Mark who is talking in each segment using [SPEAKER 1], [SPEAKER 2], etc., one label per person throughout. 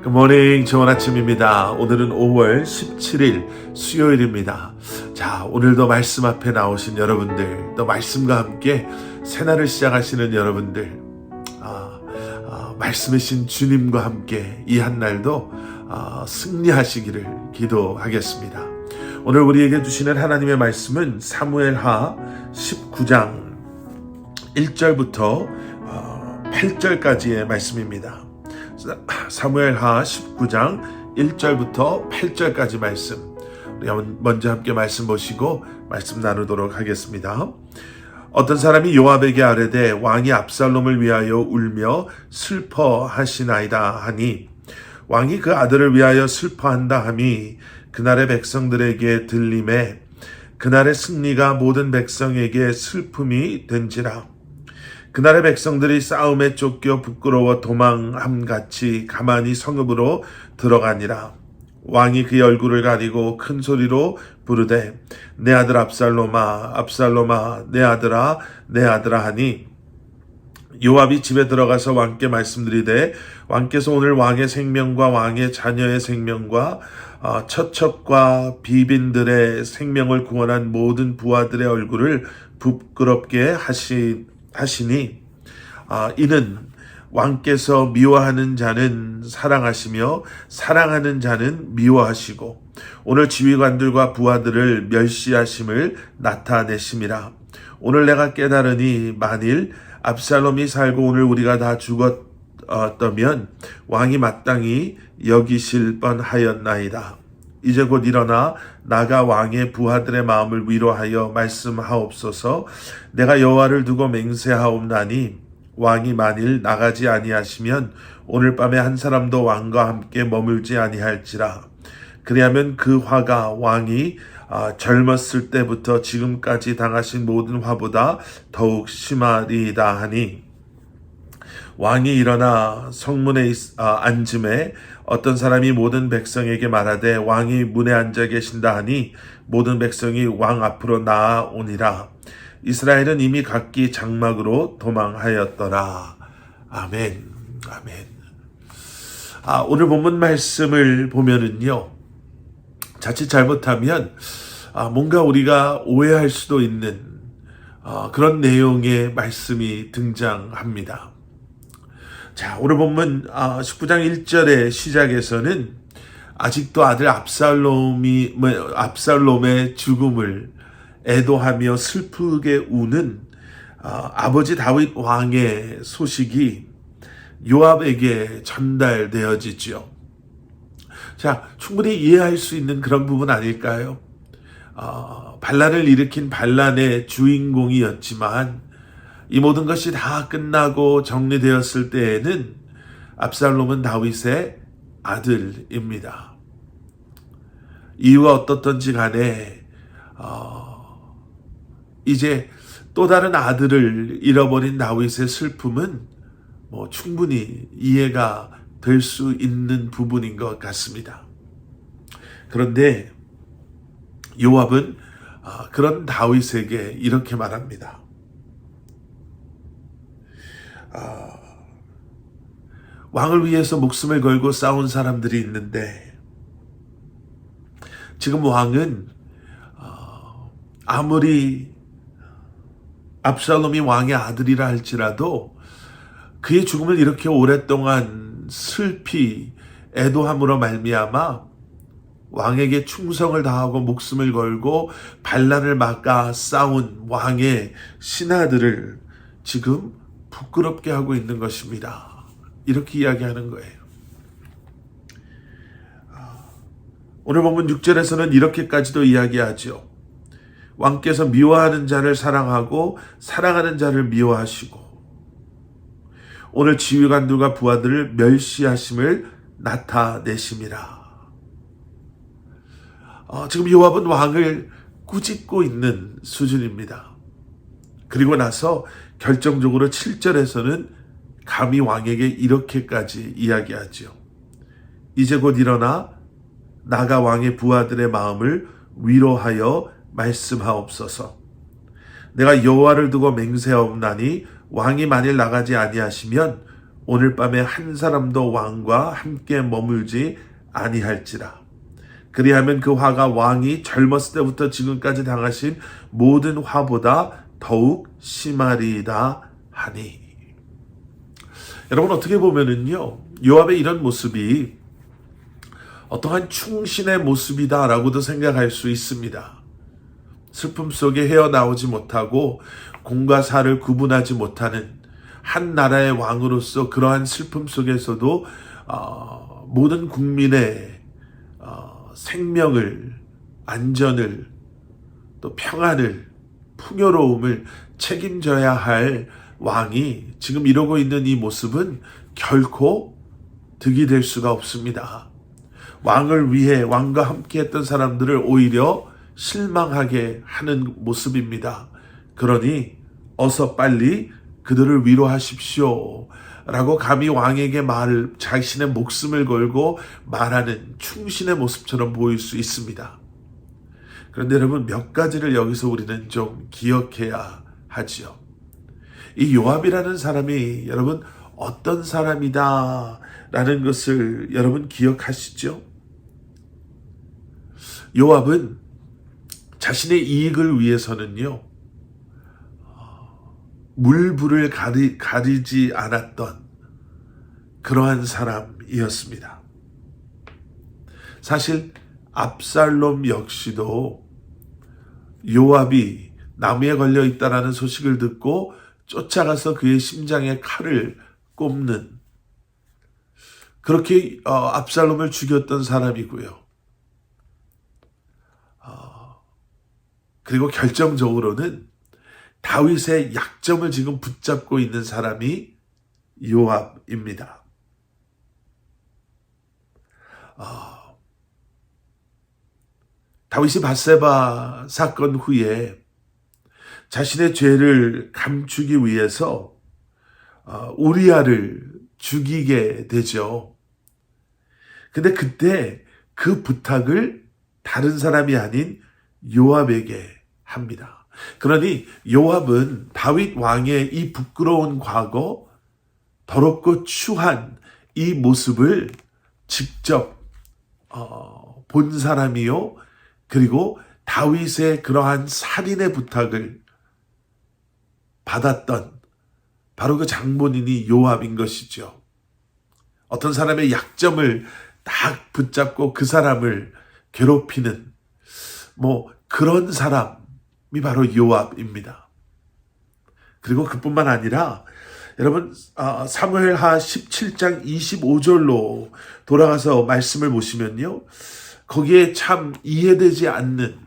[SPEAKER 1] 굿모닝, 좋은 아침입니다. 오늘은 5월 17일 수요일입니다. 자, 오늘도 말씀 앞에 나오신 여러분들, 또 말씀과 함께 새날을 시작하시는 여러분들, 말씀이신 주님과 함께 이 한날도 승리하시기를 기도하겠습니다. 오늘 우리에게 주시는 하나님의 말씀은 사무엘하 19장 1절부터 8절까지의 말씀입니다. 사무엘하 19장 1절부터 8절까지 말씀, 우리 먼저 함께 말씀 보시고 말씀 나누도록 하겠습니다. 어떤 사람이 요압에게 아뢰되 왕이 압살롬을 위하여 울며 슬퍼하시나이다 하니, 왕이 그 아들을 위하여 슬퍼한다 함이 그날의 백성들에게 들림에 그날의 승리가 모든 백성에게 슬픔이 된지라. 그날의 백성들이 싸움에 쫓겨 부끄러워 도망함같이 가만히 성읍으로 들어가니라. 왕이 그의 얼굴을 가리고 큰 소리로 부르되 내 아들 압살롬아 압살롬아 내 아들아 내 아들아 하니, 요압이 집에 들어가서 왕께 말씀드리되 왕께서 오늘 왕의 생명과 왕의 자녀의 생명과 처첩과 비빈들의 생명을 구원한 모든 부하들의 얼굴을 부끄럽게 하시니, 이는 왕께서 미워하는 자는 사랑하시며 사랑하는 자는 미워하시고 오늘 지휘관들과 부하들을 멸시하심을 나타내심이라. 오늘 내가 깨달으니 만일 압살롬이 살고 오늘 우리가 다 죽었다면 왕이 마땅히 여기실 뻔하였나이다. 이제 곧 일어나 나가 왕의 부하들의 마음을 위로하여 말씀하옵소서. 내가 여호와를 두고 맹세하옵나니 왕이 만일 나가지 아니하시면 오늘 밤에 한 사람도 왕과 함께 머물지 아니할지라. 그리하면 그 화가 왕이 젊었을 때부터 지금까지 당하신 모든 화보다 더욱 심하리이다 하니, 왕이 일어나 성문에 앉음에 어떤 사람이 모든 백성에게 말하되 왕이 문에 앉아 계신다 하니 모든 백성이 왕 앞으로 나아오니라. 이스라엘은 이미 각기 장막으로 도망하였더라. 아멘. 아멘. 오늘 본문 말씀을 보면은요, 자칫 잘못하면 뭔가 우리가 오해할 수도 있는 그런 내용의 말씀이 등장합니다. 자, 오늘 본문 19장 1절의 시작에서는 아직도 아들 압살롬의 죽음을 애도하며 슬프게 우는 아버지 다윗 왕의 소식이 요압에게 전달되어지죠. 자, 충분히 이해할 수 있는 그런 부분 아닐까요? 반란을 일으킨 반란의 주인공이었지만 이 모든 것이 다 끝나고 정리되었을 때에는 압살롬은 다윗의 아들입니다. 이유가 어떻든지 간에 이제 또 다른 아들을 잃어버린 다윗의 슬픔은 충분히 이해가 될 수 있는 부분인 것 같습니다. 그런데 요압은 그런 다윗에게 이렇게 말합니다. 왕을 위해서 목숨을 걸고 싸운 사람들이 있는데 지금 왕은 아무리 압살롬이 왕의 아들이라 할지라도 그의 죽음을 이렇게 오랫동안 슬피 애도함으로 말미암아 왕에게 충성을 다하고 목숨을 걸고 반란을 막아 싸운 왕의 신하들을 지금 부끄럽게 하고 있는 것입니다. 이렇게 이야기하는 거예요. 오늘 본문 6절에서는 이렇게까지도 이야기하죠. 왕께서 미워하는 자를 사랑하고 사랑하는 자를 미워하시고 오늘 지휘관들과 부하들을 멸시하심을 나타내심이라. 지금 요압은 왕을 꾸짖고 있는 수준입니다. 그리고 나서 결정적으로 7절에서는 감히 왕에게 이렇게까지 이야기하죠. 이제 곧 일어나 나가 왕의 부하들의 마음을 위로하여 말씀하옵소서. 내가 여호와를 두고 맹세하옵나니 왕이 만일 나가지 아니하시면 오늘 밤에 한 사람도 왕과 함께 머물지 아니할지라. 그리하면 그 화가 왕이 젊었을 때부터 지금까지 당하신 모든 화보다 더욱 심하리이다 하니. 여러분, 어떻게 보면은요, 요압의 이런 모습이 어떠한 충신의 모습이다라고도 생각할 수 있습니다. 슬픔 속에 헤어나오지 못하고 공과 사를 구분하지 못하는 한 나라의 왕으로서 그러한 슬픔 속에서도 모든 국민의 생명을, 안전을, 또 평안을, 풍요로움을 책임져야 할 왕이 지금 이러고 있는 이 모습은 결코 득이 될 수가 없습니다. 왕을 위해 왕과 함께 했던 사람들을 오히려 실망하게 하는 모습입니다. 그러니 어서 빨리 그들을 위로하십시오 라고 감히 왕에게 자신의 목숨을 걸고 말하는 충신의 모습처럼 보일 수 있습니다. 그런데 여러분, 몇 가지를 여기서 우리는 좀 기억해야 하지요. 이 요압이라는 사람이 여러분 어떤 사람이다 라는 것을 여러분 기억하시죠? 요압은 자신의 이익을 위해서는요, 물불을 가리지 않았던 그러한 사람이었습니다. 사실 압살롬 역시도 요압이 나무에 걸려 있다라는 소식을 듣고 쫓아가서 그의 심장에 칼을 꼽는, 그렇게 압살롬을 죽였던 사람이고요. 그리고 결정적으로는 다윗의 약점을 지금 붙잡고 있는 사람이 요압입니다. 다윗이 밧세바 사건 후에 자신의 죄를 감추기 위해서 우리아를 죽이게 되죠. 근데 그때 그 부탁을 다른 사람이 아닌 요압에게 합니다. 그러니 요압은 다윗 왕의 이 부끄러운 과거, 더럽고 추한 이 모습을 직접 본 사람이요, 그리고 다윗의 그러한 살인의 부탁을 받았던 바로 그 장본인이 요압인 것이죠. 어떤 사람의 약점을 딱 붙잡고 그 사람을 괴롭히는 그런 사람이 바로 요압입니다. 그리고 그뿐만 아니라 여러분, 사무엘하 17장 25절로 돌아가서 말씀을 보시면요, 거기에 참 이해되지 않는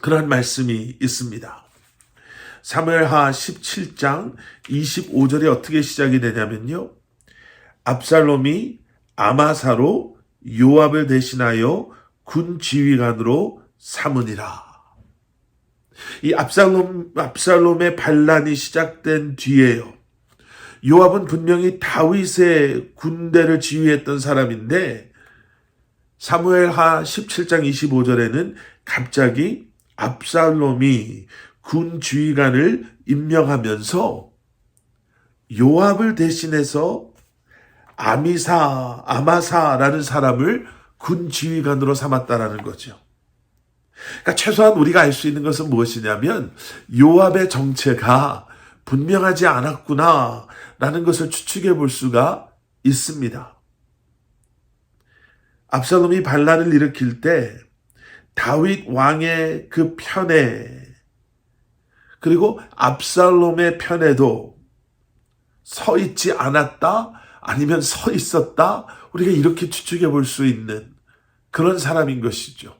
[SPEAKER 1] 그런 말씀이 있습니다. 사무엘하 17장 25절이 어떻게 시작이 되냐면요, 압살롬이 아마사로 요압을 대신하여 군 지휘관으로 삼으니라. 이 압살롬의 반란이 시작된 뒤에요, 요압은 분명히 다윗의 군대를 지휘했던 사람인데 사무엘하 17장 25절에는 갑자기 압살롬이 군 지휘관을 임명하면서 요압을 대신해서 아마사라는 사람을 군 지휘관으로 삼았다라는 거죠. 그러니까 최소한 우리가 알 수 있는 것은 무엇이냐면 요압의 정체가 분명하지 않았구나라는 것을 추측해 볼 수가 있습니다. 압살롬이 반란을 일으킬 때 다윗 왕의 그 편에, 그리고 압살롬의 편에도 서 있지 않았다, 아니면 서 있었다, 우리가 이렇게 추측해 볼 수 있는 그런 사람인 것이죠.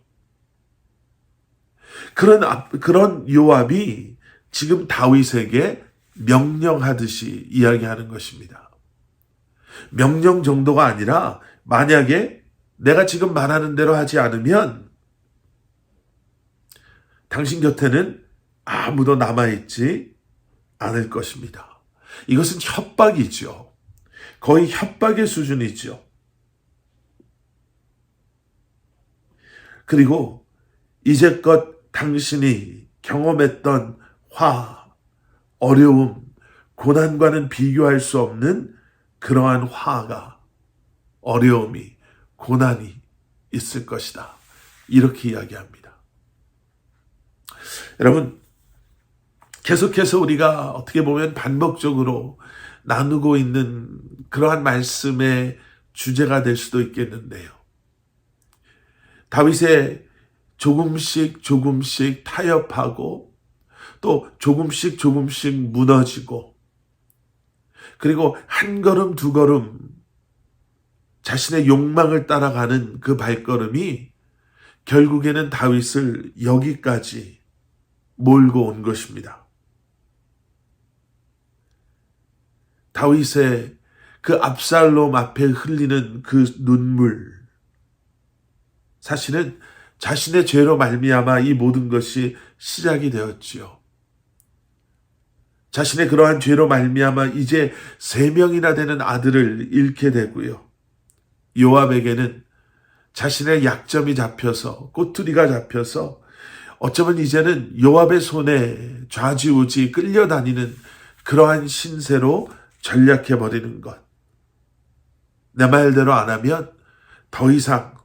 [SPEAKER 1] 그런 요압이 지금 다윗에게 명령하듯이 이야기하는 것입니다. 명령 정도가 아니라 만약에 내가 지금 말하는 대로 하지 않으면 당신 곁에는 아무도 남아있지 않을 것입니다. 이것은 협박이죠. 거의 협박의 수준이죠. 그리고 이제껏 당신이 경험했던 화, 어려움, 고난과는 비교할 수 없는 그러한 화가, 어려움이, 고난이 있을 것이다. 이렇게 이야기합니다. 여러분, 계속해서 우리가 어떻게 보면 반복적으로 나누고 있는 그러한 말씀의 주제가 될 수도 있겠는데요. 다윗의 조금씩 타협하고 또 조금씩 무너지고, 그리고 한 걸음 두 걸음 자신의 욕망을 따라가는 그 발걸음이 결국에는 다윗을 여기까지 몰고 온 것입니다. 다윗의 그 압살롬 앞에 흘리는 그 눈물, 사실은 자신의 죄로 말미암아 이 모든 것이 시작이 되었지요. 자신의 그러한 죄로 말미암아 이제 3명이나 되는 아들을 잃게 되고요. 요압에게는 자신의 약점이 잡혀서, 꼬투리가 잡혀서 어쩌면 이제는 요압의 손에 좌지우지 끌려다니는 그러한 신세로 전략해버리는 것. 내 말대로 안 하면 더 이상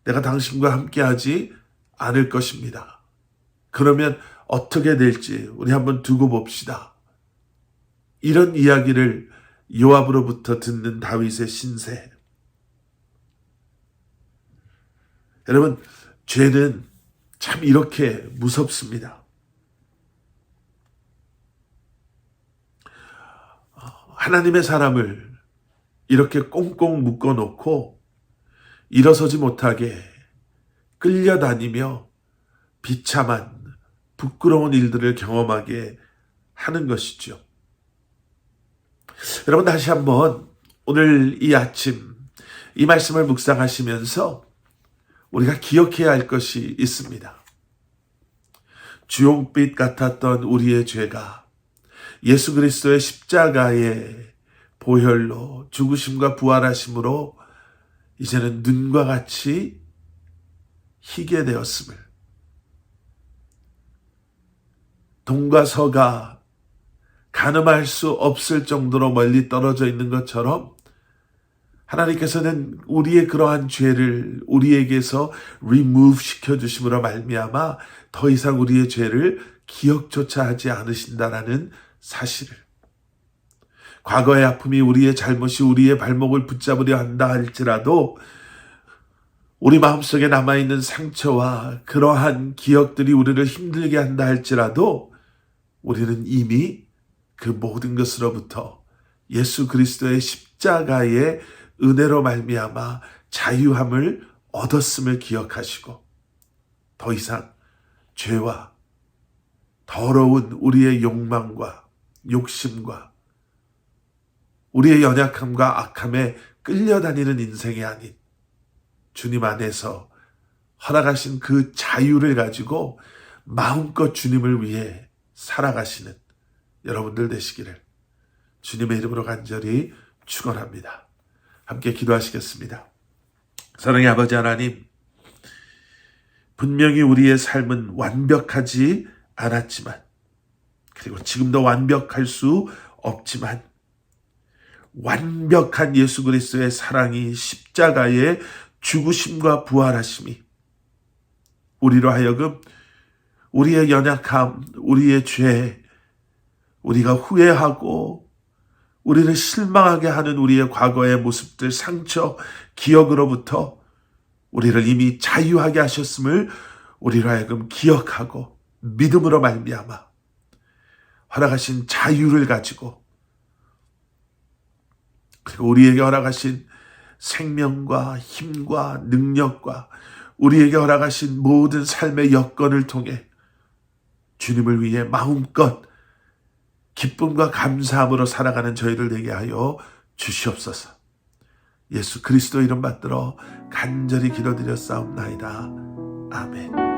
[SPEAKER 1] 내가 당신과 함께하지 않을 것입니다. 그러면 어떻게 될지 우리 한번 두고 봅시다. 이런 이야기를 요압으로부터 듣는 다윗의 신세. 여러분, 죄는 참 이렇게 무섭습니다. 하나님의 사람을 이렇게 꽁꽁 묶어놓고 일어서지 못하게 끌려다니며 비참한 부끄러운 일들을 경험하게 하는 것이죠. 여러분, 다시 한번 오늘 이 아침 이 말씀을 묵상하시면서 우리가 기억해야 할 것이 있습니다. 주홍빛 같았던 우리의 죄가 예수 그리스도의 십자가의 보혈로 죽으심과 부활하심으로 이제는 눈과 같이 희게 되었음을, 동과 서가 가늠할 수 없을 정도로 멀리 떨어져 있는 것처럼 하나님께서는 우리의 그러한 죄를 우리에게서 remove 시켜주심으로 말미암아 더 이상 우리의 죄를 기억조차 하지 않으신다라는 사실을, 과거의 아픔이 우리의 잘못이 우리의 발목을 붙잡으려 한다 할지라도 우리 마음속에 남아있는 상처와 그러한 기억들이 우리를 힘들게 한다 할지라도 우리는 이미 그 모든 것으로부터 예수 그리스도의 십자가의 은혜로 말미암아 자유함을 얻었음을 기억하시고 더 이상 죄와 더러운 우리의 욕망과 욕심과 우리의 연약함과 악함에 끌려다니는 인생이 아닌 주님 안에서 허락하신 그 자유를 가지고 마음껏 주님을 위해 살아가시는 여러분들 되시기를 주님의 이름으로 간절히 축원합니다. 함께 기도하시겠습니다. 사랑의 아버지 하나님, 분명히 우리의 삶은 완벽하지 않았지만, 그리고 지금도 완벽할 수 없지만 완벽한 예수 그리스도의 사랑이, 십자가의 죽으심과 부활하심이 우리로 하여금 우리의 연약함, 우리의 죄, 우리가 후회하고 우리를 실망하게 하는 우리의 과거의 모습들, 상처, 기억으로부터 우리를 이미 자유하게 하셨음을 우리로 하여금 기억하고 믿음으로 말미암아 허락하신 자유를 가지고, 그리고 우리에게 허락하신 생명과 힘과 능력과 우리에게 허락하신 모든 삶의 여건을 통해 주님을 위해 마음껏 기쁨과 감사함으로 살아가는 저희를 되게 하여 주시옵소서. 예수 그리스도 이름 받들어 간절히 기도드렸사옵나이다. 아멘.